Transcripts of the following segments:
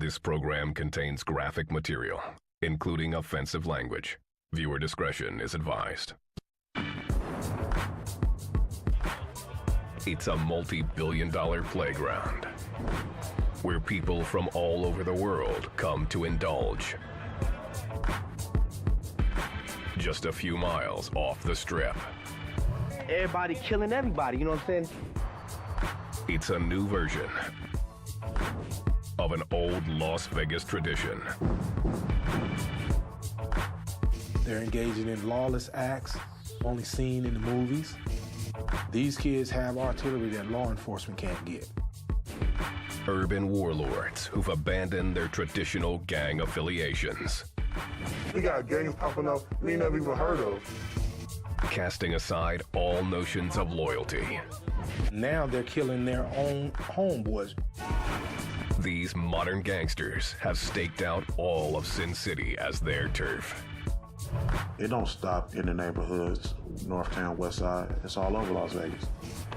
This program contains graphic material, including offensive language. Viewer discretion is advised. It's a multi-billion-dollar playground where people from all over the world come to indulge. Just a few miles off the strip. Everybody killing everybody, you know what I'm saying? It's a new version of an old Las Vegas tradition. They're engaging in lawless acts only seen in the movies. These kids have artillery that law enforcement can't get. Urban warlords who've abandoned their traditional gang affiliations. We got gangs popping up we never even heard of. Casting aside all notions of loyalty. Now they're killing their own homeboys. These modern gangsters have staked out all of Sin City as their turf. It don't stop in the neighborhoods, North Town, West Side. It's all over Las Vegas.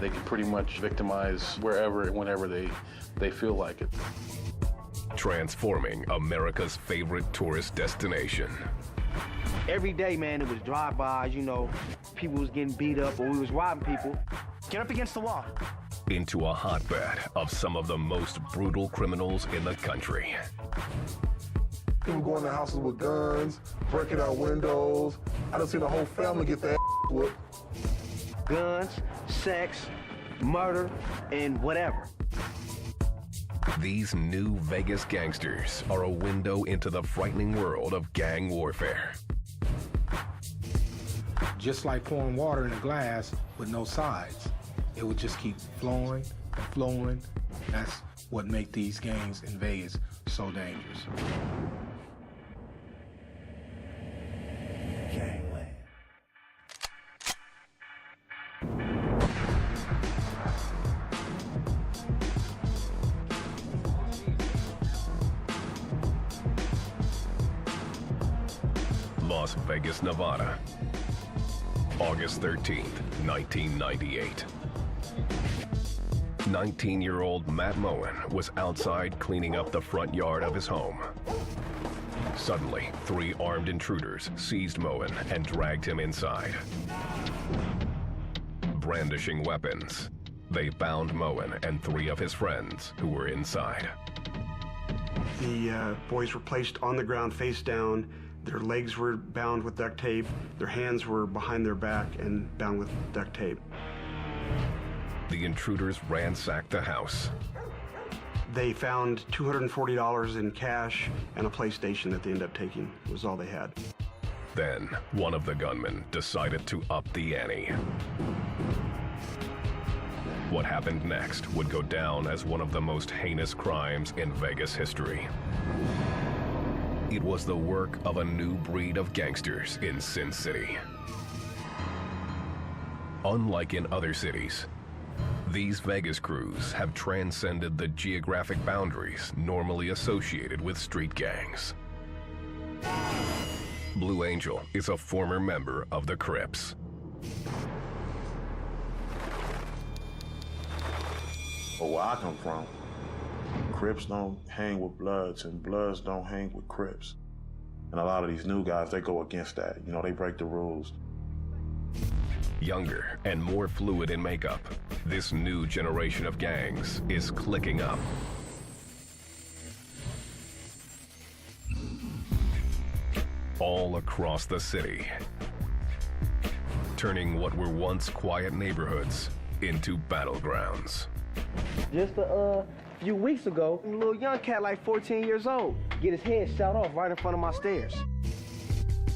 They can pretty much victimize wherever and whenever they feel like it. Transforming America's favorite tourist destination. Every day, man, it was drive-bys, you know, people was getting beat up or we was robbing people. Get up against the wall. Into a hotbed of some of the most brutal criminals in the country. People going to houses with guns, breaking out windows. I done seen a whole family get their whooped. Guns, sex, murder, and whatever. These new Vegas gangsters are a window into the frightening world of gang warfare. Just like pouring water in a glass with no sides. It would just keep flowing and flowing. That's what makes these gangs in Vegas so dangerous. Gangland. Las Vegas, Nevada. August 13th, 1998. 19-year-old Matt Moen was outside cleaning up the front yard of his home. Suddenly, 3 armed intruders seized Moen and dragged him inside. Brandishing weapons, they bound Moen and 3 of his friends who were inside. The boys were placed on the ground face down. Their legs were bound with duct tape. Their hands were behind their back and bound with duct tape. The intruders ransacked the house. They found $240 in cash and a PlayStation that they ended up taking. It was all they had. Then, one of the gunmen decided to up the ante. What happened next would go down as one of the most heinous crimes in Vegas history. It was the work of a new breed of gangsters in Sin City. Unlike in other cities, these Vegas crews have transcended the geographic boundaries normally associated with street gangs. Blue Angel is a former member of the Crips. Where I come from, Crips don't hang with Bloods and Bloods don't hang with Crips. And a lot of these new guys, they go against that. You know, they break the rules. Younger and more fluid in makeup, this new generation of gangs is clicking up. All across the city, turning what were once quiet neighborhoods into battlegrounds. Just a few weeks ago, a little young cat like 14 years old, get his head shot off right in front of my stairs.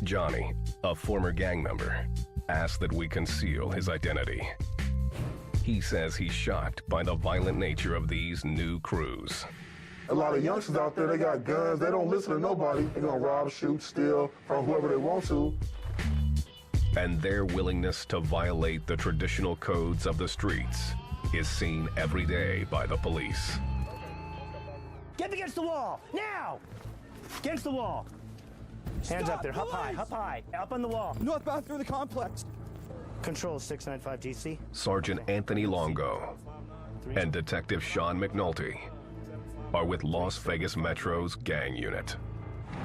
Johnny, a former gang member, asked that we conceal his identity. He says he's shocked by the violent nature of these new crews. A lot of youngsters out there, they got guns. They don't listen to nobody. They're gonna rob, shoot, steal from whoever they want to. And their willingness to violate the traditional codes of the streets is seen every day by the police. Get against the wall, now! Against the wall. Hands up there, up high, up on the wall. Northbound through the complex. Control 695 GC. Sergeant Anthony Longo and Detective Sean McNulty are with Las Vegas Metro's gang unit.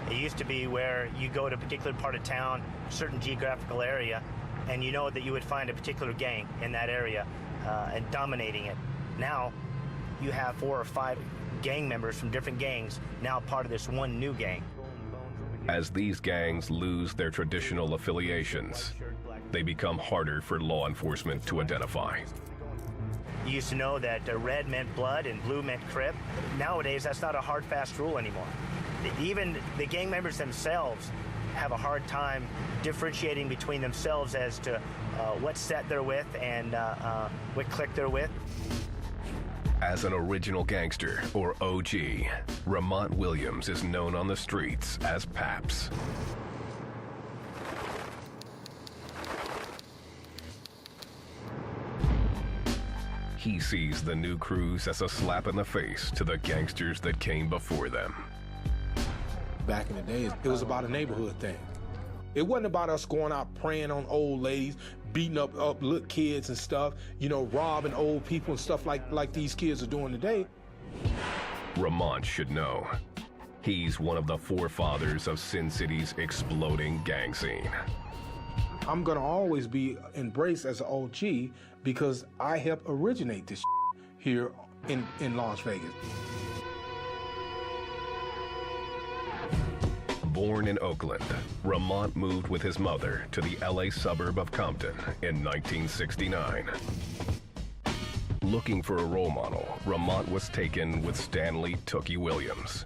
It used to be where you go to a particular part of town, a certain geographical area, and you know that you would find a particular gang in that area and dominating it. Now, you have 4 or 5 gang members from different gangs, now part of this one new gang. As these gangs lose their traditional affiliations, they become harder for law enforcement to identify. You used to know that red meant blood and blue meant Crip. Nowadays, that's not a hard, fast rule anymore. Even the gang members themselves have a hard time differentiating between themselves as to what set they're with and what clique they're with. As an original gangster, or OG, Ramont Williams is known on the streets as Paps. He sees the new crews as a slap in the face to the gangsters that came before them. Back in the days, it was about a neighborhood thing. It wasn't about us going out preying on old ladies, beating up little kids and stuff, you know, robbing old people and stuff like these kids are doing today. Ramont should know. He's one of the forefathers of Sin City's exploding gang scene. I'm gonna always be embraced as an OG because I helped originate this here in Las Vegas. Born in Oakland, Ramont moved with his mother to the LA suburb of Compton in 1969. Looking for a role model, Ramont was taken with Stanley Tookie Williams,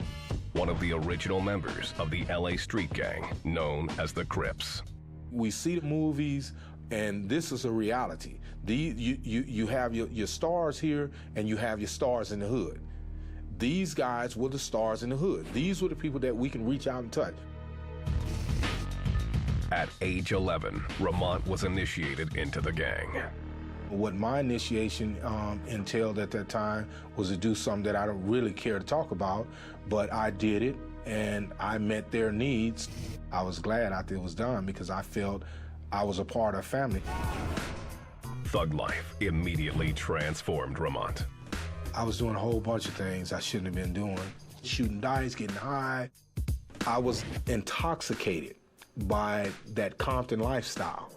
one of the original members of the LA street gang known as the Crips. We see the movies, and this is a reality. You have your stars here, and you have your stars in the hood. These guys were the stars in the hood. These were the people that we can reach out and touch. At age 11, Ramont was initiated into the gang. What my initiation entailed at that time was to do something that I don't really care to talk about, but I did it, and I met their needs. I was glad after it was done because I felt I was a part of family. Thug life immediately transformed Ramont. I was doing a whole bunch of things I shouldn't have been doing. Shooting dice, getting high. I was intoxicated by that Compton lifestyle.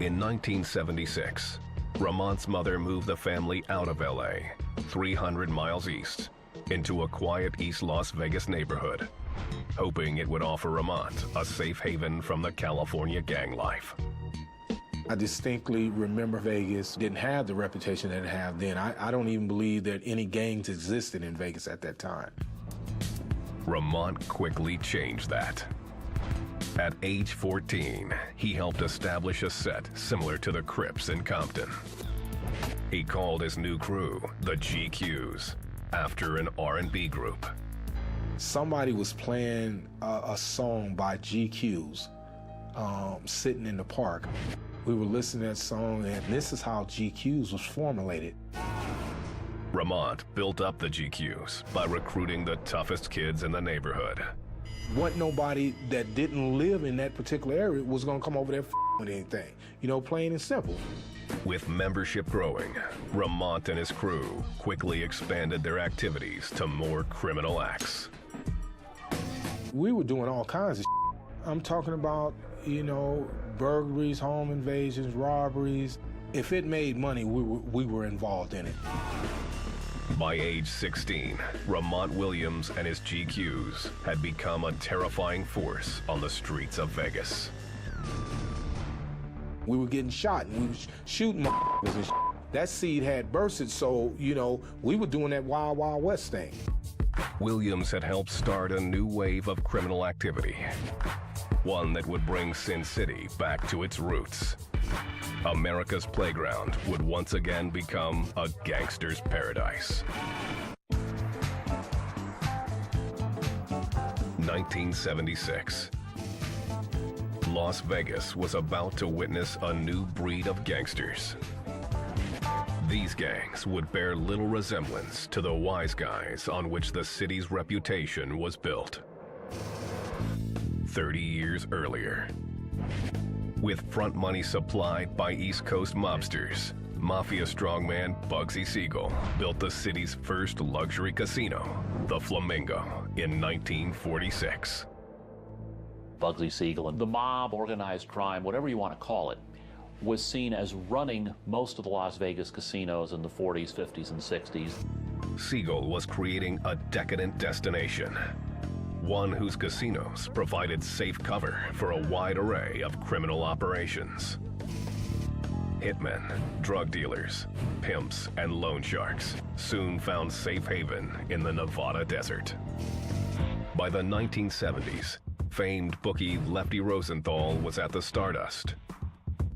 In 1976, Ramont's mother moved the family out of LA, 300 miles east, into a quiet East Las Vegas neighborhood, hoping it would offer Ramont a safe haven from the California gang life. I distinctly remember Vegas didn't have the reputation that it had then. I don't even believe that any gangs existed in Vegas at that time. Ramont quickly changed that. At age 14, he helped establish a set similar to the Crips in Compton. He called his new crew the GQs, after an R&B group. Somebody was playing a song by GQs, sitting in the park. We were listening to that song, and this is how GQs was formulated. Ramont built up the GQs by recruiting the toughest kids in the neighborhood. Wasn't nobody that didn't live in that particular area was gonna come over there with anything. You know, plain and simple. With membership growing, Ramont and his crew quickly expanded their activities to more criminal acts. We were doing all kinds of I'm talking about, you know, burglaries, home invasions, robberies. If it made money, we were involved in it. By age 16, Ramont Williams and his GQs had become a terrifying force on the streets of Vegas. We were getting shot, and we were shooting and that seed had bursted, so, you know, we were doing that Wild Wild West thing. Williams had helped start a new wave of criminal activity, one that would bring Sin City back to its roots. America's playground would once again become a gangster's paradise. 1976. Las Vegas was about to witness a new breed of gangsters. These gangs would bear little resemblance to the wise guys on which the city's reputation was built. 30 years earlier. With front money supplied by East Coast mobsters, Mafia strongman Bugsy Siegel built the city's first luxury casino, the Flamingo, in 1946. Bugsy Siegel and the mob, organized crime, whatever you want to call it, was seen as running most of the Las Vegas casinos in the 40s, 50s, and 60s. Siegel was creating a decadent destination, one whose casinos provided safe cover for a wide array of criminal operations. Hitmen, drug dealers, pimps, and loan sharks soon found safe haven in the Nevada desert. By the 1970s, famed bookie Lefty Rosenthal was at the Stardust,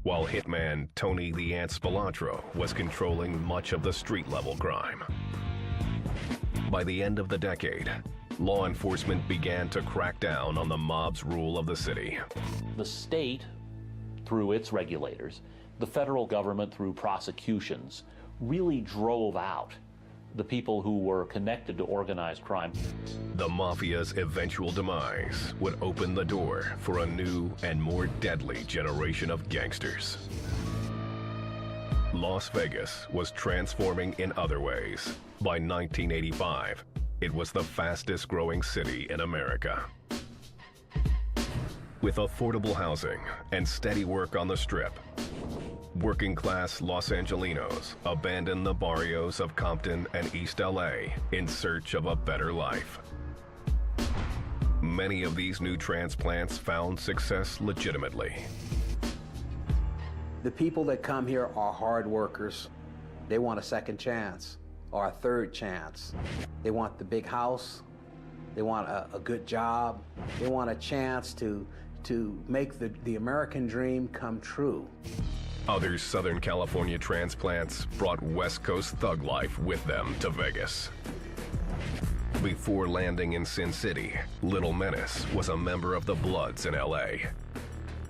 while hitman Tony the Ant Spilantro was controlling much of the street-level crime. By the end of the decade, law enforcement began to crack down on the mob's rule of the city. The state, through its regulators, the federal government, through prosecutions, really drove out the people who were connected to organized crime. The Mafia's eventual demise would open the door for a new and more deadly generation of gangsters. Las Vegas was transforming in other ways. By 1985, it was the fastest growing city in America. With affordable housing and steady work on the Strip, working-class Los Angelinos abandoned the barrios of Compton and East LA in search of a better life. Many of these new transplants found success legitimately. The people that come here are hard workers. They want a second chance or a third chance. They want the big house. They want a good job. They want a chance to make the American dream come true. Other Southern California transplants brought West Coast thug life with them to Vegas. Before landing in Sin City, Little Menace was a member of the Bloods in LA.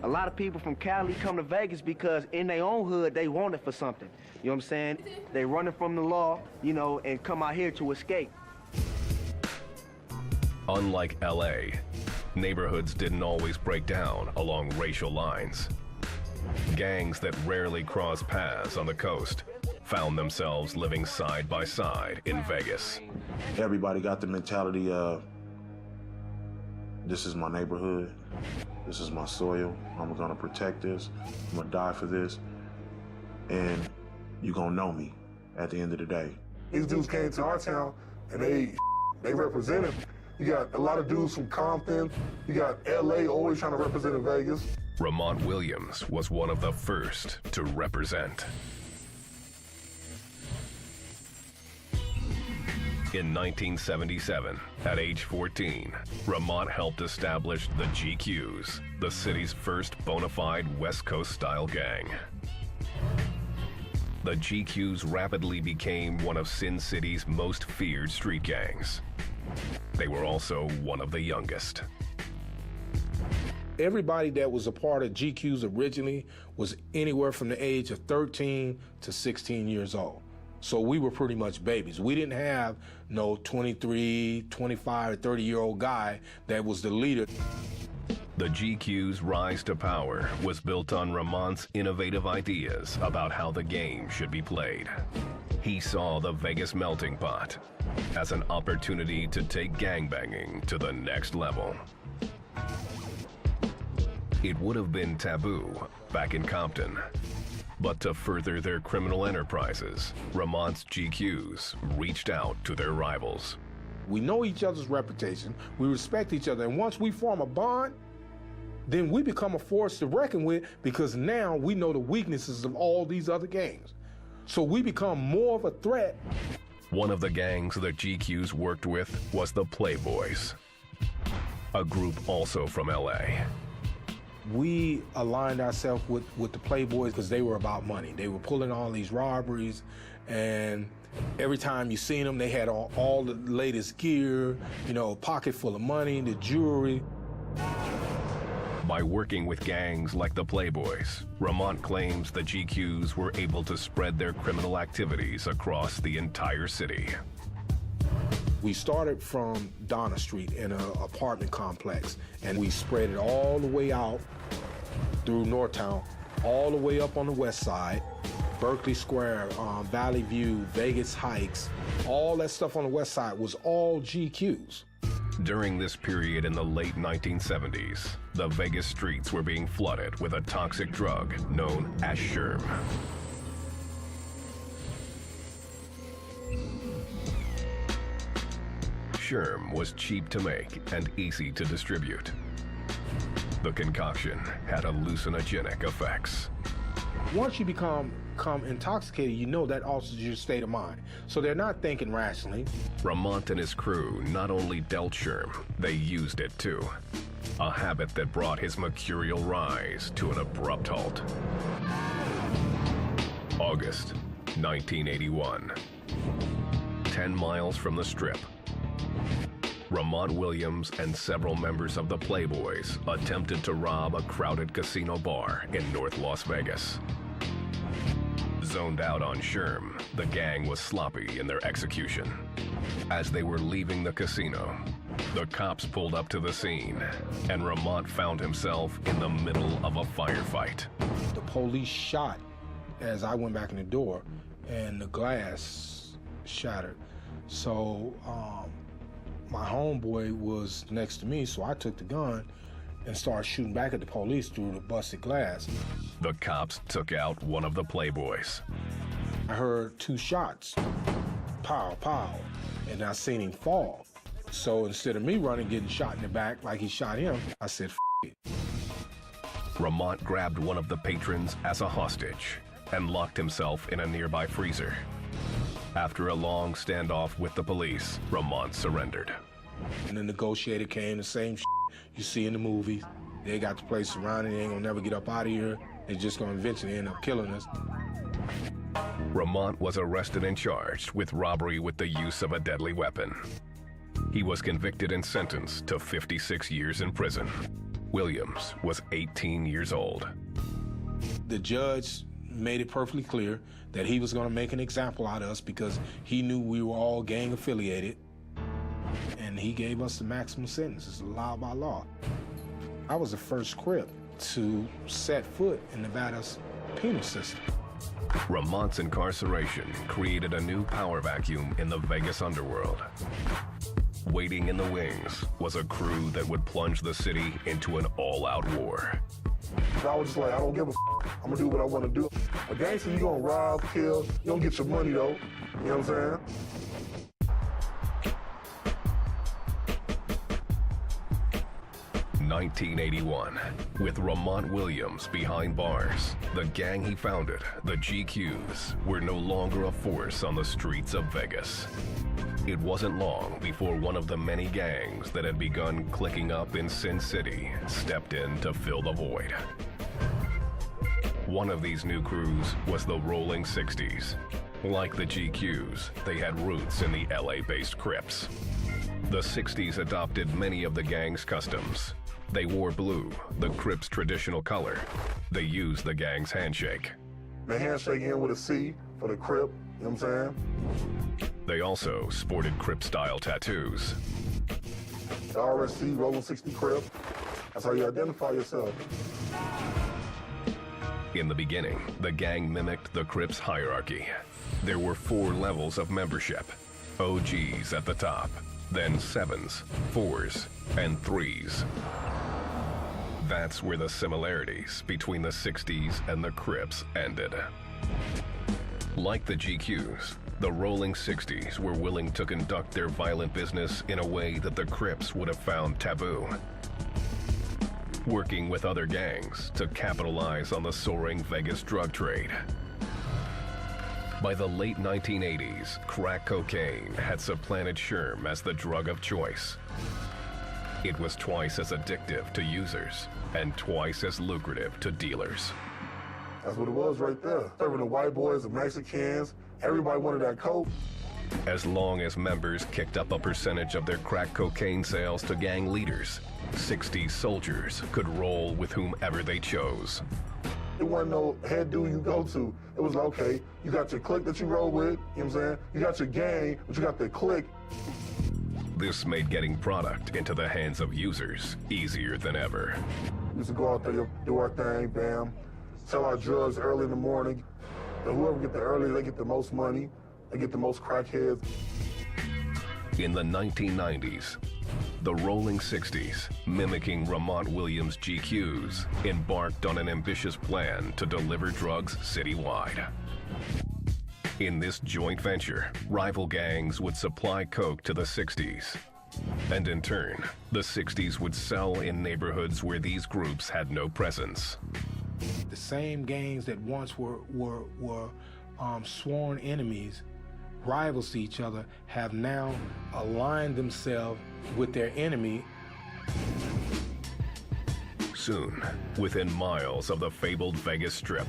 A lot of people from Cali come to Vegas because in their own hood, they want it for something. You know what I'm saying? They running from the law, you know, and come out here to escape. Unlike LA, neighborhoods didn't always break down along racial lines. Gangs that rarely crossed paths on the coast found themselves living side by side in Vegas. Everybody got the mentality of, this is my neighborhood, this is my soil, I'm gonna protect this, I'm gonna die for this, and you gonna know me at the end of the day. These dudes came to our town and they represented. You got a lot of dudes from Compton, you got LA always trying to represent in Vegas. Ramont Williams was one of the first to represent. In 1977, at age 14, Ramont helped establish the GQs, the city's first bona fide West Coast-style gang. The GQs rapidly became one of Sin City's most feared street gangs. They were also one of the youngest. Everybody that was a part of GQs originally was anywhere from the age of 13 to 16 years old. So we were pretty much babies. We didn't have no 23, 25, 30-year-old guy that was the leader. The GQ's rise to power was built on Ramont's innovative ideas about how the game should be played. He saw the Vegas melting pot as an opportunity to take gangbanging to the next level. It would have been taboo back in Compton, but to further their criminal enterprises, Ramont's GQs reached out to their rivals. We know each other's reputation, we respect each other, and once we form a bond, then we become a force to reckon with because now we know the weaknesses of all these other gangs. So we become more of a threat. One of the gangs the GQs worked with was the Playboys, a group also from LA. We aligned ourselves with the Playboys because they were about money. They were pulling all these robberies, and every time you seen them, they had all the latest gear, you know, a pocket full of money, the jewelry. By working with gangs like the Playboys, Ramont claims the GQs were able to spread their criminal activities across the entire city. We started from Donna Street in an apartment complex, and we spread it all the way out through Northtown, all the way up on the west side, Berkeley Square, Valley View, Vegas Heights, all that stuff on the west side was all GQs. During this period in the late 1970s, the Vegas streets were being flooded with a toxic drug known as sherm. Sherm was cheap to make and easy to distribute. The concoction had hallucinogenic effects. Once you become intoxicated, you know that alters your state of mind. So they're not thinking rationally. Ramont and his crew not only dealt sherm, they used it too. A habit that brought his mercurial rise to an abrupt halt. August 1981. 10 miles from the Strip, Ramont Williams and several members of the Playboys attempted to rob a crowded casino bar in North Las Vegas. Zoned out on sherm, the gang was sloppy in their execution. As they were leaving the casino, the cops pulled up to the scene, and Ramont found himself in the middle of a firefight. The police shot as I went back in the door, and the glass shattered. So my homeboy was next to me, so I took the gun and started shooting back at the police through the busted glass. The cops took out one of the Playboys. I heard 2 shots, pow, pow, and I seen him fall. So instead of me running, getting shot in the back like he shot him, I said, F it. Ramont grabbed one of the patrons as a hostage and locked himself in a nearby freezer. After a long standoff with the police, Ramont surrendered. And the negotiator came, the same you see in the movies. They got the place surrounded, they ain't gonna never get up out of here. They're just gonna eventually end up killing us. Ramont was arrested and charged with robbery with the use of a deadly weapon. He was convicted and sentenced to 56 years in prison. Williams was 18 years old. The judge made it perfectly clear that he was going to make an example out of us because he knew we were all gang affiliated, and he gave us the maximum sentence. It's allowed by law. I was the first Crip to set foot in Nevada's penal system. Ramont's incarceration created a new power vacuum in the Vegas underworld. Waiting in the wings was a crew that would plunge the city into an all-out war. I was just like, I don't give a I'm gonna do what I want to do. A gangster, you gonna rob, kill, you don't get your money though. You know what I'm saying? 1981, with Ramont Williams behind bars, the gang he founded, the GQs, were no longer a force on the streets of Vegas. It wasn't long before one of the many gangs that had begun clicking up in Sin City stepped in to fill the void. One of these new crews was the Rolling 60s. Like the GQs, they had roots in the LA-based Crips. The 60s adopted many of the gang's customs. They wore blue, the Crips' traditional color. They used the gang's handshake. The handshake in with a C for the Crip, you know what I'm saying? They also sported Crip-style tattoos. The RSC, Rolling 60 Crip, that's how you identify yourself. In the beginning, the gang mimicked the Crips' hierarchy. There were 4 levels of membership. OGs at the top, then 7s, 4s, and 3s. That's where the similarities between the 60s and the Crips ended. Like the GQs, the Rolling 60s were willing to conduct their violent business in a way that the Crips would have found taboo. Working with other gangs to capitalize on the soaring Vegas drug trade. By the late 1980s, crack cocaine had supplanted sherm as the drug of choice. It was twice as addictive to users and twice as lucrative to dealers. That's what it was right there. Serving the white boys, the Mexicans, everybody wanted that coke. As long as members kicked up a percentage of their crack cocaine sales to gang leaders, 60 soldiers could roll with whomever they chose. It wasn't no head dude you go to. It was like, okay, you got your clique that you roll with, you know what I'm saying? You got your gang, but you got the clique. This made getting product into the hands of users easier than ever. We used to go out there, do our thing, bam, sell our drugs early in the morning, And whoever get there early, they get the most money, they get the most crackheads. In the 1990s, the Rolling 60s, mimicking Ramont Williams' GQs, embarked on an ambitious plan to deliver drugs citywide. In this joint venture, rival gangs would supply coke to the 60s. And in turn, the 60s would sell in neighborhoods where these groups had no presence. The same gangs that once were sworn enemies, rivals to each other, have now aligned themselves with their enemy. Soon, within miles of the fabled Vegas Strip,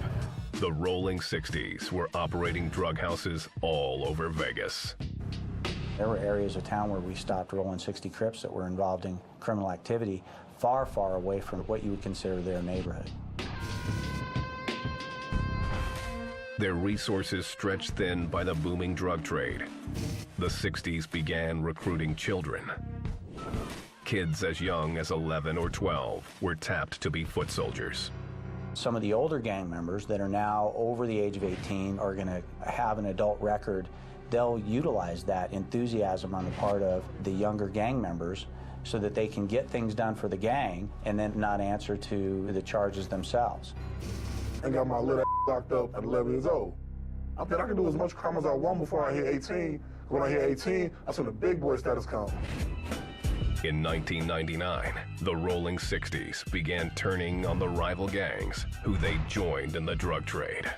the Rolling 60s were operating drug houses all over Vegas. There were areas of town where we stopped Rolling 60 Crips that were involved in criminal activity far, far away from what you would consider their neighborhood. Their resources stretched thin by the booming drug trade. The 60s began recruiting children. Kids as young as 11 or 12 were tapped to be foot soldiers. Some of the older gang members that are now over the age of 18 are going to have an adult record. They'll utilize that enthusiasm on the part of the younger gang members so that they can get things done for the gang and then not answer to the charges themselves. I got my little ass locked up at 11 years old. I thought I could do as much crime as I want before I hit 18. When I hit 18, that's when the big boy status comes. In 1999, the Rolling 60s began turning on the rival gangs who they joined in the drug trade.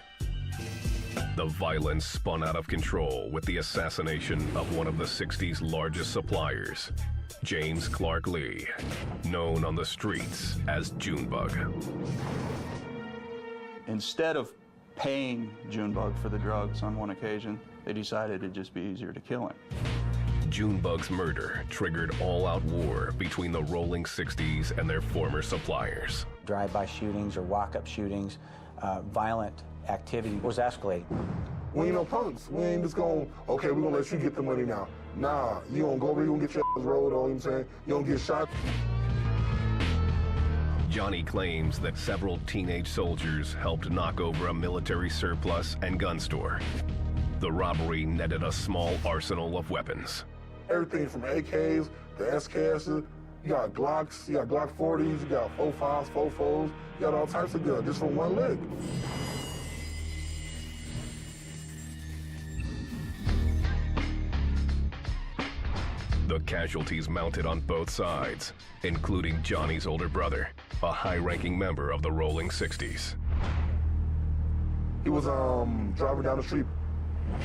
The violence spun out of control with the assassination of one of the 60s' largest suppliers, James Clark Lee, known on the streets as Junebug. Instead of paying Junebug for the drugs on one occasion, they decided it'd just be easier to kill him. Junebug's murder triggered all-out war between the Rolling 60s and their former suppliers. Drive-by shootings or walk-up shootings, violent activity was escalating. We ain't no punks. We ain't just going, okay, we're gonna let you get the money now. Nah, you gonna go over, you gonna get your ass rolled, you know what I'm saying? You gonna get shot. Johnny claims that several teenage soldiers helped knock over a military surplus and gun store. The robbery netted a small arsenal of weapons. Everything from AKs to SKSs, you got Glocks, you got Glock 40s, you got 45s, 44s, you got all types of guns just from one leg. The casualties mounted on both sides, including Johnny's older brother, a high-ranking member of the Rolling 60s. He was driving down the street,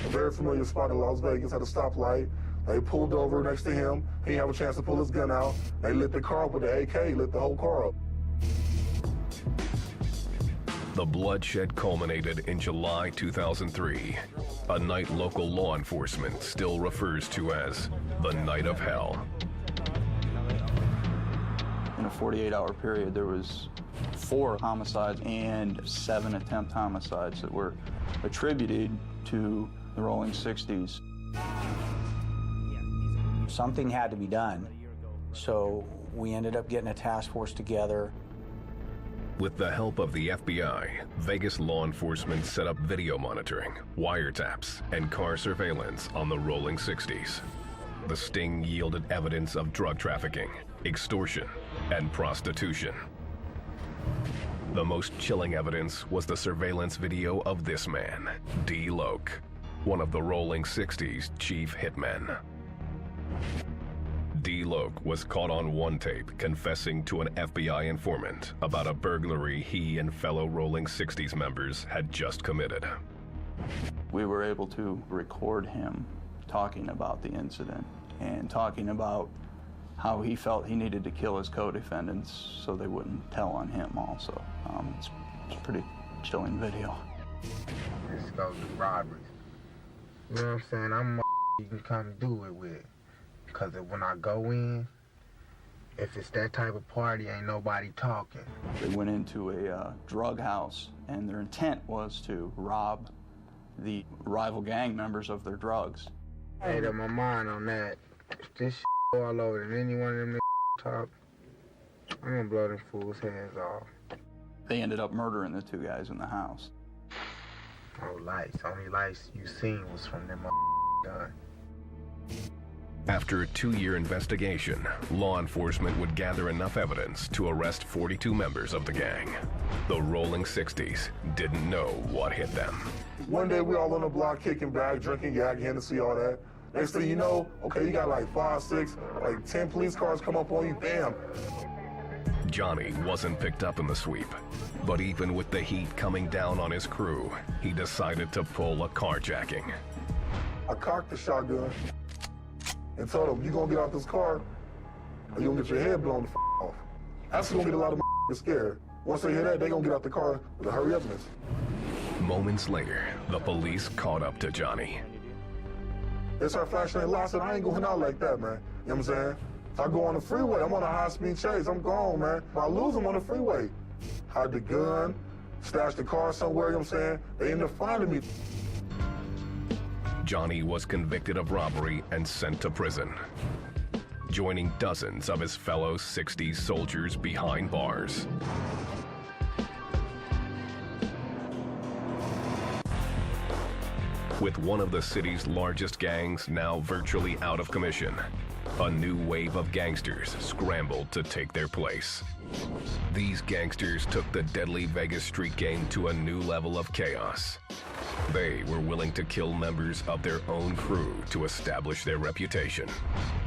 a very familiar spot in Las Vegas, at a stoplight. They pulled over next to him. He didn't have a chance to pull his gun out. They lit the car up with the AK, lit the whole car up. The bloodshed culminated in July 2003, a night local law enforcement still refers to as the Night of Hell. In a 48-hour period, there was 4 homicides and 7 attempt homicides that were attributed to the Rolling 60s. Something had to be done, so we ended up getting a task force together. With the help of the FBI, Vegas law enforcement set up video monitoring, wiretaps, and car surveillance on the Rolling 60s. The sting yielded evidence of drug trafficking, extortion, and prostitution. The most chilling evidence was the surveillance video of this man, D-Loc, one of the Rolling 60s' chief hitmen. D-Loc was caught on one tape confessing to an FBI informant about a burglary he and fellow Rolling 60s members had just committed. We were able to record him talking about the incident and talking about how he felt he needed to kill his co-defendants so they wouldn't tell on him also. It's a pretty chilling video. This goes to robberies. You know what I'm saying? I'm you can come do it with. Because when I go in, if it's that type of party, ain't nobody talking. They went into a drug house, and their intent was to rob the rival gang members of their drugs. I made up my mind on that. If this all over and any one of them talk, I'm gonna blow them fools' heads off. They ended up murdering the 2 guys in the house. No lights. Only lights you seen was from them gun. After a 2-year investigation, law enforcement would gather enough evidence to arrest 42 members of the gang. The Rolling 60s didn't know what hit them. One day we all on the block kicking back, drinking yak, Hennessy, all that. Next thing you know, okay, you got like 5, 6, like 10 police cars come up on you, bam. Johnny wasn't picked up in the sweep, but even with the heat coming down on his crew, he decided to pull a carjacking. I cocked the shotgun and told them, you gonna get out this car or you gonna get your head blown the off. That's gonna get a lot of scared. Once they hear that, they gonna get out the car with a hurry upness. Moments later, the police caught up to Johnny. They start flashing their lights, and I ain't going out like that, man. You know what I'm saying? If I go on the freeway, I'm on a high-speed chase, I'm gone, man. If I lose them on the freeway, hide the gun, stash the car somewhere, you know what I'm saying? They end up finding me. Johnny was convicted of robbery and sent to prison, joining dozens of his fellow 60s soldiers behind bars. With one of the city's largest gangs now virtually out of commission, a new wave of gangsters scrambled to take their place. These gangsters took the deadly Vegas street game to a new level of chaos. They were willing to kill members of their own crew to establish their reputation.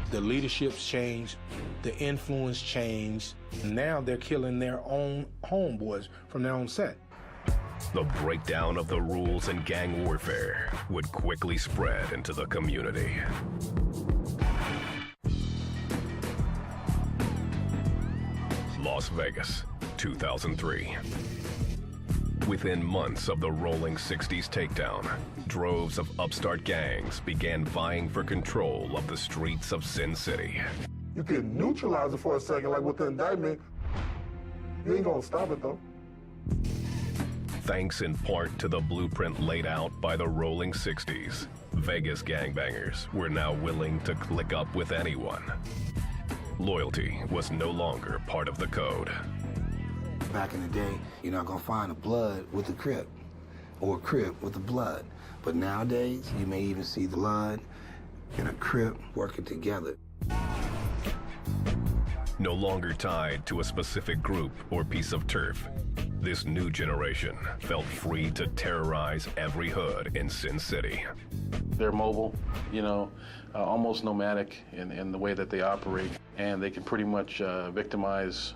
The leadership's changed, the influence changed. Now they're killing their own homeboys from their own set. The breakdown of the rules in gang warfare would quickly spread into the community. Las Vegas, 2003. Within months of the Rolling 60s takedown, droves of upstart gangs began vying for control of the streets of Sin City. You can neutralize it for a second, like with the indictment. You ain't gonna stop it, though. Thanks in part to the blueprint laid out by the Rolling 60s, Vegas gangbangers were now willing to click up with anyone. Loyalty was no longer part of the code. Back in the day, you're not gonna find a blood with a Crip or a Crip with a blood. But nowadays, you may even see the blood and a Crip working together. No longer tied to a specific group or piece of turf, this new generation felt free to terrorize every hood in Sin City. They're mobile, you know, almost nomadic in the way that they operate, and they can pretty much victimize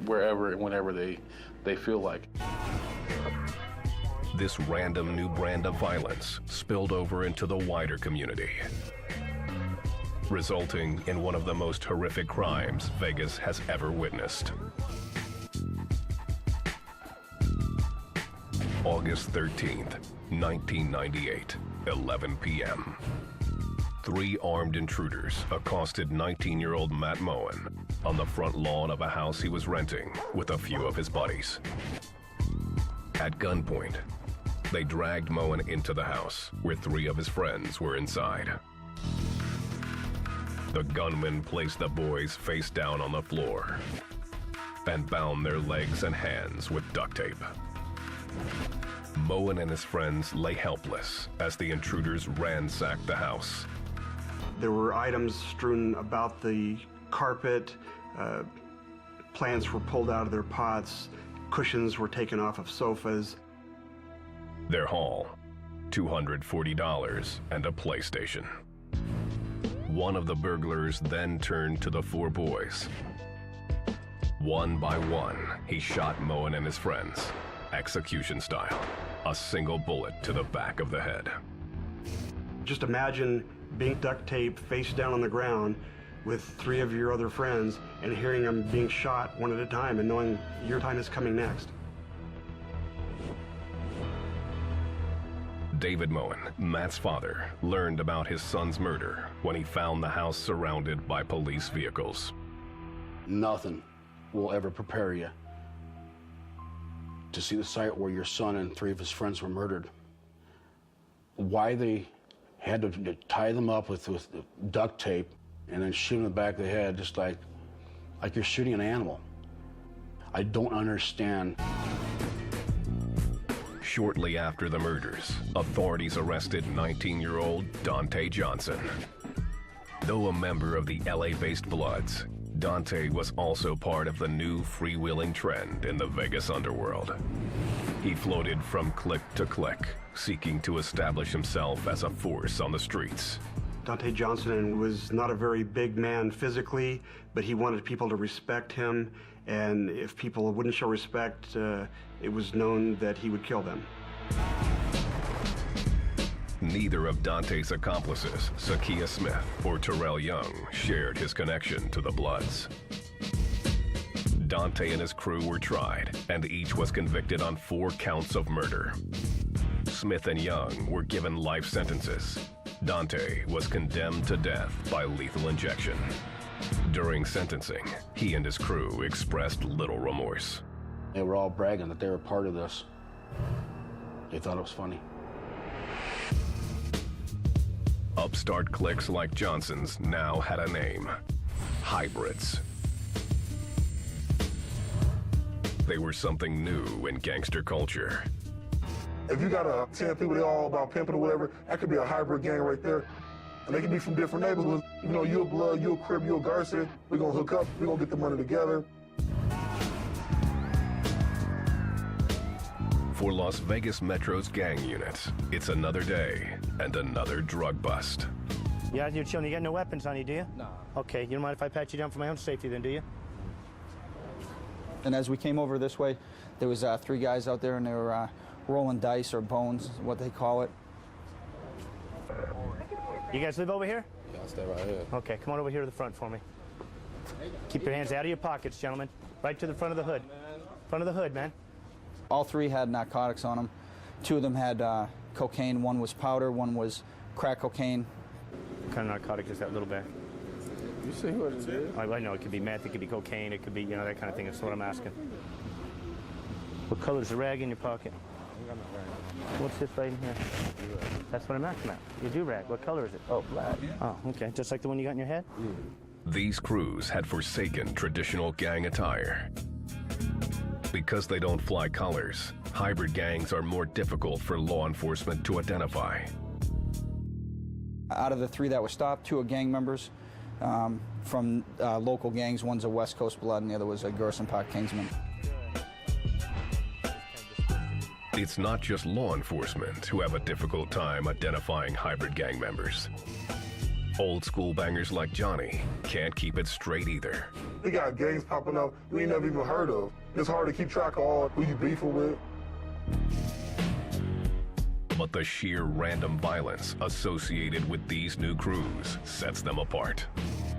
wherever and whenever they feel like. This random new brand of violence spilled over into the wider community, resulting in one of the most horrific crimes Vegas has ever witnessed. August 13th, 1998, 11 p.m. 3 armed intruders accosted 19-year-old Matt Moen on the front lawn of a house he was renting with a few of his buddies. At gunpoint, they dragged Moen into the house where 3 of his friends were inside. The gunman placed the boys face down on the floor and bound their legs and hands with duct tape. Moen and his friends lay helpless as the intruders ransacked the house. There were items strewn about the carpet, plants were pulled out of their pots, cushions were taken off of sofas. Their haul, $240 and a PlayStation. One of the burglars then turned to the 4 boys. One by one, he shot Moen and his friends, execution style, a single bullet to the back of the head. Just imagine being duct taped face down on the ground with 3 of your other friends and hearing them being shot one at a time and knowing your time is coming next. David Moen, Matt's father, learned about his son's murder when he found the house surrounded by police vehicles. Nothing will ever prepare you to see the site where your son and 3 of his friends were murdered. Why they had to tie them up with duct tape and then shoot them in the back of the head, just like you're shooting an animal. I don't understand. Shortly after the murders, authorities arrested 19-year-old Dante Johnson. Though a member of the LA-based Bloods, Dante was also part of the new freewheeling trend in the Vegas underworld. He floated from clique to clique, seeking to establish himself as a force on the streets. Dante Johnson was not a very big man physically, but he wanted people to respect him, and if people wouldn't show respect, it was known that he would kill them. Neither of Dante's accomplices, Zakiya Smith or Terrell Young, shared his connection to the Bloods. Dante and his crew were tried, and each was convicted on 4 counts of murder. Smith and Young were given life sentences. Dante was condemned to death by lethal injection. During sentencing, he and his crew expressed little remorse. They were all bragging that they were part of this. They thought it was funny. Upstart cliques like Johnson's now had a name: hybrids. They were something new in gangster culture. If you got 10 people, they all about pimping or whatever, that could be a hybrid gang right there. And they could be from different neighborhoods. You know, you a Blood, you a Crip, you a Garcia. We're gonna hook up, we're gonna get the money together. For Las Vegas Metro's gang units, it's another day and another drug bust. Yeah, you're chilling. You got no weapons on you, do you? No. Okay, you don't mind if I pat you down for my own safety then, do you? And as we came over this way, there was 3 guys out there, and they were rolling dice or bones, what they call it. You guys live over here? Yeah, I stay right here. Okay, come on over here to the front for me. Keep your hands out of your pockets, gentlemen. Right to the front of the hood. Front of the hood, man. All 3 had narcotics on them. 2 of them had cocaine. 1 was powder, 1 was crack cocaine. What kind of narcotic is that little bag? You see what it is? I know it could be meth, it could be cocaine, it could be, that kind of thing. That's what I'm asking. What color is the rag in your pocket? What's this right in here? That's what I'm asking about. Your do-rag. What color is it? Oh, black. Oh, okay. Just like the one you got in your head? These crews had forsaken traditional gang attire. Because they don't fly colors, hybrid gangs are more difficult for law enforcement to identify. Out of the 3 that were stopped, 2 are gang members from local gangs. One's a West Coast Blood and the other was a Gerson Park Kingsman. It's not just law enforcement who have a difficult time identifying hybrid gang members. Old school bangers like Johnny can't keep it straight either. We got gangs popping up we ain't never even heard of. It's hard to keep track of all who you beefing with. But the sheer random violence associated with these new crews sets them apart.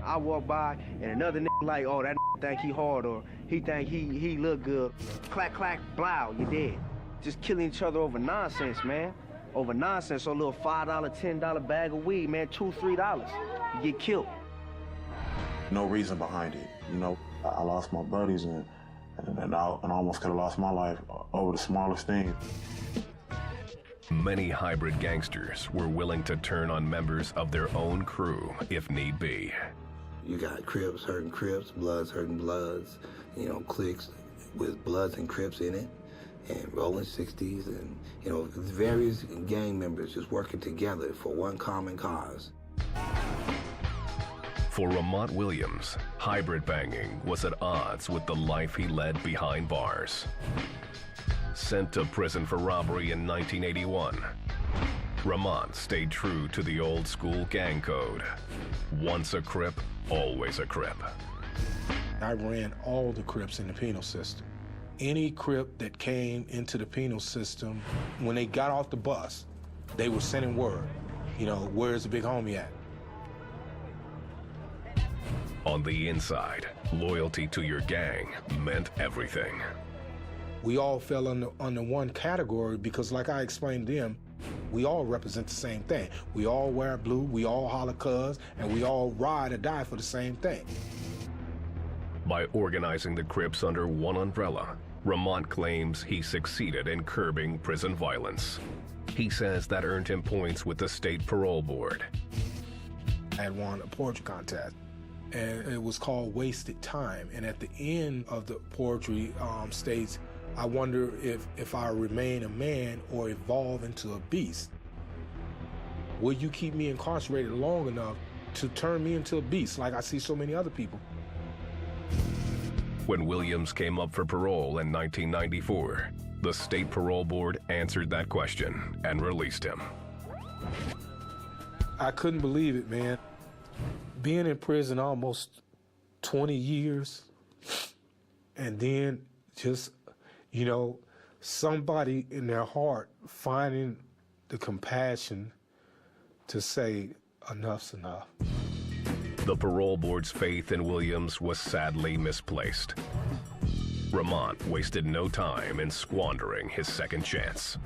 I walk by and another nigga like, oh, that think he hard, or he think he look good. Clack, clack, blow, you dead. Just killing each other over nonsense, man. Over nonsense, so a little $5, $10 bag of weed, man, $2, $3. You get killed. No reason behind it. I lost my buddies and I almost could have lost my life over the smallest thing. Many hybrid gangsters were willing to turn on members of their own crew if need be. You got Crips hurting Crips, Bloods hurting Bloods, cliques with Bloods and Crips in it, and rolling 60s, and, various gang members just working together for one common cause. For Ramont Williams, hybrid banging was at odds with the life he led behind bars. Sent to prison for robbery in 1981, Ramont stayed true to the old school gang code. Once a Crip, always a Crip. I ran all the Crips in the penal system. Any Crip that came into the penal system, when they got off the bus, they were sending word, where's the big homie at? On the inside, loyalty to your gang meant everything. We all fell under one category because, like I explained to them, we all represent the same thing. We all wear blue, we all holler cuz, and we all ride or die for the same thing. By organizing the Crips under one umbrella, Ramont claims he succeeded in curbing prison violence. He says that earned him points with the state parole board. I had won a poetry contest, and it was called Wasted Time. And at the end of the poetry states, I wonder if I remain a man or evolve into a beast. Will you keep me incarcerated long enough to turn me into a beast like I see so many other people? When Williams came up for parole in 1994, the state parole board answered that question and released him. I couldn't believe it, man. Being in prison almost 20 years, and then just, you know, somebody in their heart finding the compassion to say, enough's enough. The parole board's faith in Williams was sadly misplaced. Ramont wasted no time in squandering his second chance.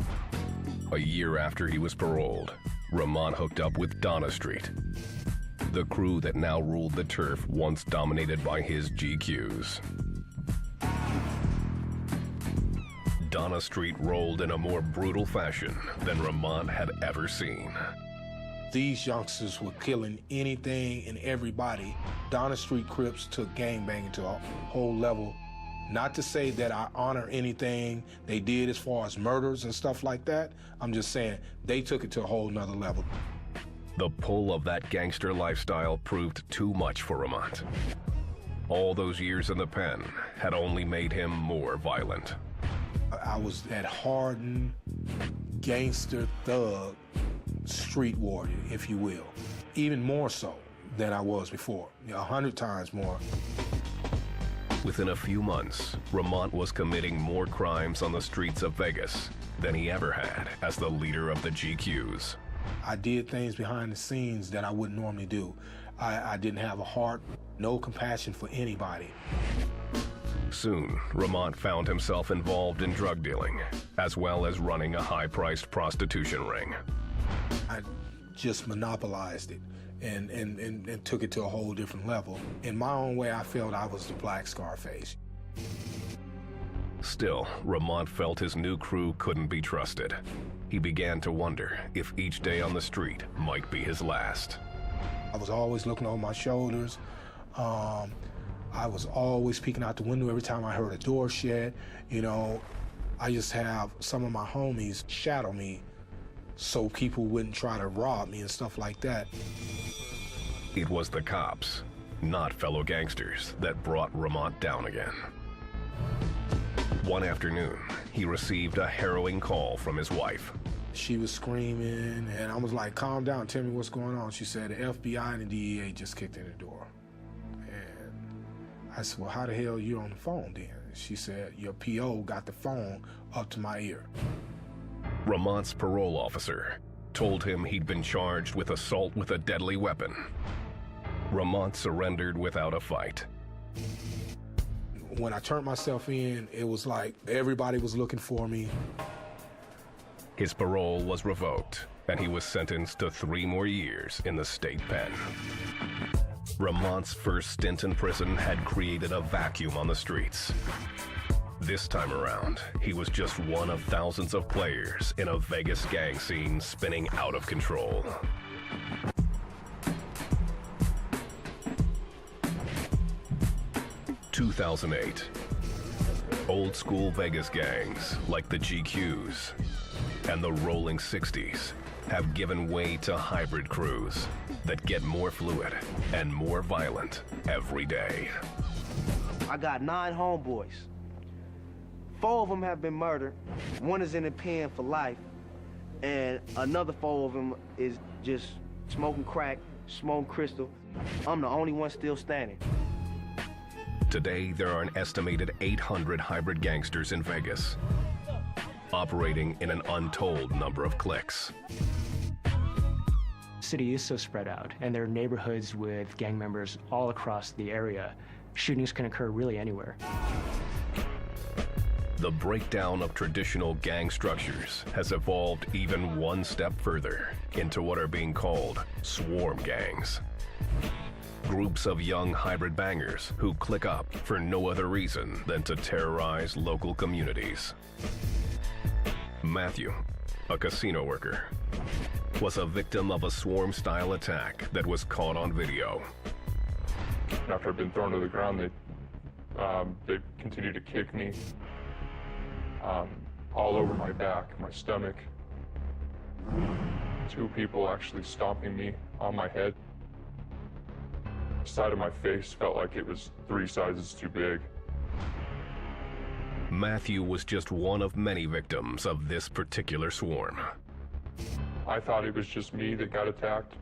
A year after he was paroled, Ramont hooked up with Donna Street, the crew that now ruled the turf once dominated by his GQs. Donna Street rolled in a more brutal fashion than Ramont had ever seen. These youngsters were killing anything and everybody. Donna Street Crips took gangbanging to a whole level. Not to say that I honor anything they did as far as murders and stuff like that. I'm just saying they took it to a whole nother level. The pull of that gangster lifestyle proved too much for Ramont. All those years in the pen had only made him more violent. I was that hardened gangster thug street warrior, if you will. Even more so than I was before, 100 times more. Within a few months, Ramont was committing more crimes on the streets of Vegas than he ever had as the leader of the GQs. I did things behind the scenes that I wouldn't normally do. I didn't have a heart, no compassion for anybody. Soon, Ramont found himself involved in drug dealing, as well as running a high-priced prostitution ring. I just monopolized it and took it to a whole different level. In my own way, I felt I was the Black Scarface. Still, Ramont felt his new crew couldn't be trusted. He began to wonder if each day on the street might be his last. I was always looking over my shoulders. I was always peeking out the window every time I heard a door shut. You know, I just have some of my homies shadow me so people wouldn't try to rob me and stuff like that. It was the cops, not fellow gangsters, that brought Ramont down again. One afternoon, he received a harrowing call from his wife. She was screaming, and I was like, calm down, tell me what's going on. She said, the FBI and the DEA just kicked in the door. And I said, well, how the hell are you on the phone then? She said, your PO got the phone up to my ear. Ramont's parole officer told him he'd been charged with assault with a deadly weapon. Ramont surrendered without a fight. When I turned myself in, it was like everybody was looking for me. His parole was revoked, and he was sentenced to 3 more years in the state pen. Ramont's first stint in prison had created a vacuum on the streets. This time around, he was just one of thousands of players in a Vegas gang scene spinning out of control. (2008). Old school Vegas gangs like the GQs and the Rolling 60s have given way to hybrid crews that get more fluid and more violent every day. I got 9 homeboys. 4 of them have been murdered. 1 is in the pen for life. And another 4 of them is just smoking crack, smoking crystal. I'm the only one still standing. Today, there are an estimated 800 hybrid gangsters in Vegas, operating in an untold number of cliques. The city is so spread out, and there are neighborhoods with gang members all across the area. Shootings can occur really anywhere. The breakdown of traditional gang structures has evolved even one step further into what are being called swarm gangs. Groups of young hybrid bangers who click up for no other reason than to terrorize local communities. Matthew, a casino worker, was a victim of a swarm-style attack that was caught on video. After I've been thrown to the ground, they continued to kick me. all over my back, my stomach. 2 people actually stomping me on my head. The side of my face felt like it was 3 sizes too big. Matthew was just one of many victims of this particular swarm. I thought it was just me that got attacked.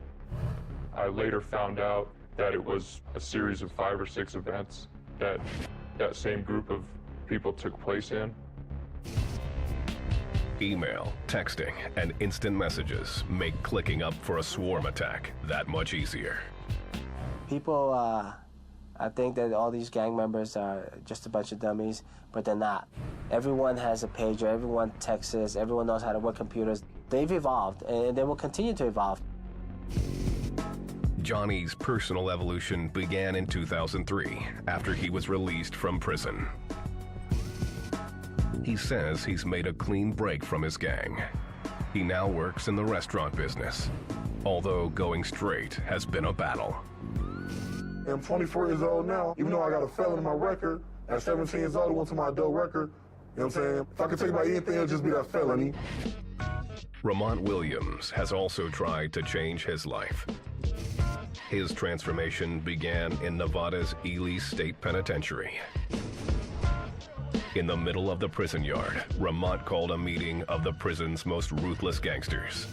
I later found out that it was a series of 5 or 6 events that that same group of people took place in. Email, texting, and instant messages make clicking up for a swarm attack that much easier. People, I think that all these gang members are just a bunch of dummies, but they're not. Everyone has a pager, everyone texts, everyone knows how to work computers. They've evolved, and they will continue to evolve. Johnny's personal evolution began in 2003, after he was released from prison. He says he's made a clean break from his gang. He now works in the restaurant business, although going straight has been a battle. I'm 24 years old now. Even though I got a felon in my record, at 17 years old, I went to my adult record. You know what I'm saying? If I could take about anything, it'd just be that felony. Ramont Williams has also tried to change his life. His transformation began in Nevada's Ely State Penitentiary. In the middle of the prison yard, Ramont called a meeting of the prison's most ruthless gangsters.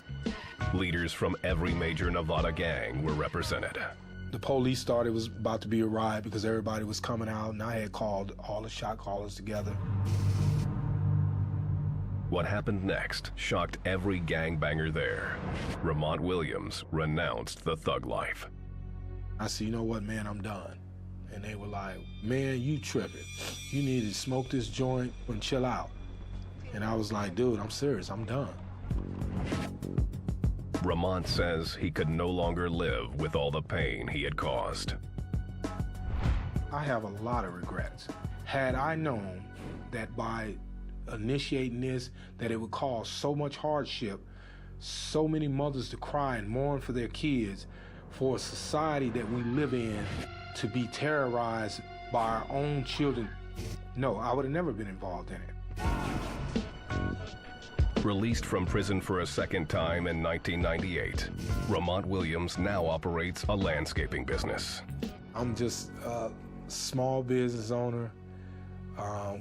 Leaders from every major Nevada gang were represented. The police thought it was about to be a riot because everybody was coming out, and I had called all the shot callers together. What happened next shocked every gangbanger there. Ramont Williams renounced the thug life. I said, you know what, man, I'm done. And they were like, man, you tripping. You need to smoke this joint and chill out. And I was like, dude, I'm serious, I'm done. Ramont says he could no longer live with all the pain he had caused. I have a lot of regrets. Had I known that by initiating this, that it would cause so much hardship, so many mothers to cry and mourn for their kids, for a society that we live in to be terrorized by our own children, no, I would have never been involved in it. Released from prison for a second time in 1998, Ramont Williams now operates a landscaping business. I'm just a small business owner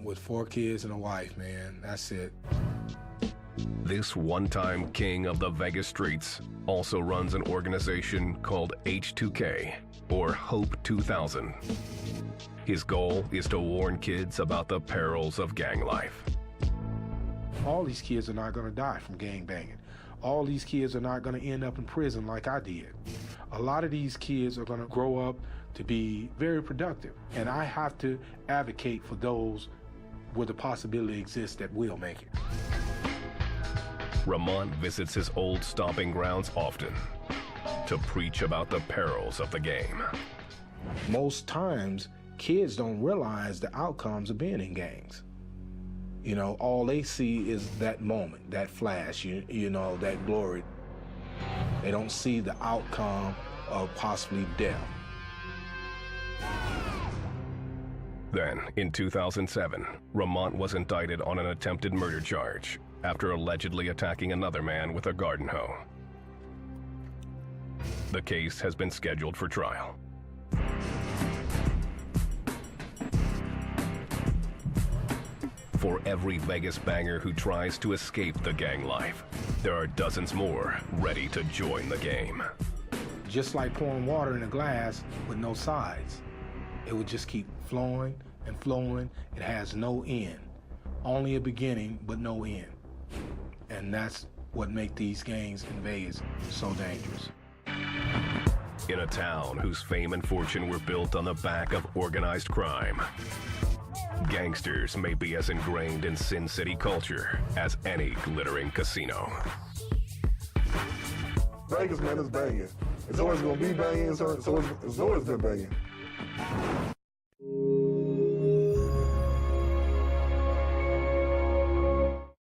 with 4 kids and a wife, man. That's it. This one-time king of the Vegas streets also runs an organization called H2K, or Hope 2000. His goal is to warn kids about the perils of gang life. All these kids are not going to die from gang banging. All these kids are not going to end up in prison like I did. A lot of these kids are going to grow up to be very productive, and I have to advocate for those where the possibility exists that will make it. Ramont visits his old stomping grounds often to preach about the perils of the game. Most times, kids don't realize the outcomes of being in gangs. You know, all they see is that moment, that flash, you know, that glory. They don't see the outcome of possibly death. Then, in 2007, Ramont was indicted on an attempted murder charge after allegedly attacking another man with a garden hoe. The case has been scheduled for trial. For every Vegas banger who tries to escape the gang life, there are dozens more ready to join the game. Just like pouring water in a glass with no sides. It would just keep flowing and flowing. It has no end. Only a beginning, but no end. And that's what makes these gangs in Vegas so dangerous. In a town whose fame and fortune were built on the back of organized crime, gangsters may be as ingrained in Sin City culture as any glittering casino. Vegas, man, is banging. It's always gonna be banging, so it's always been banging.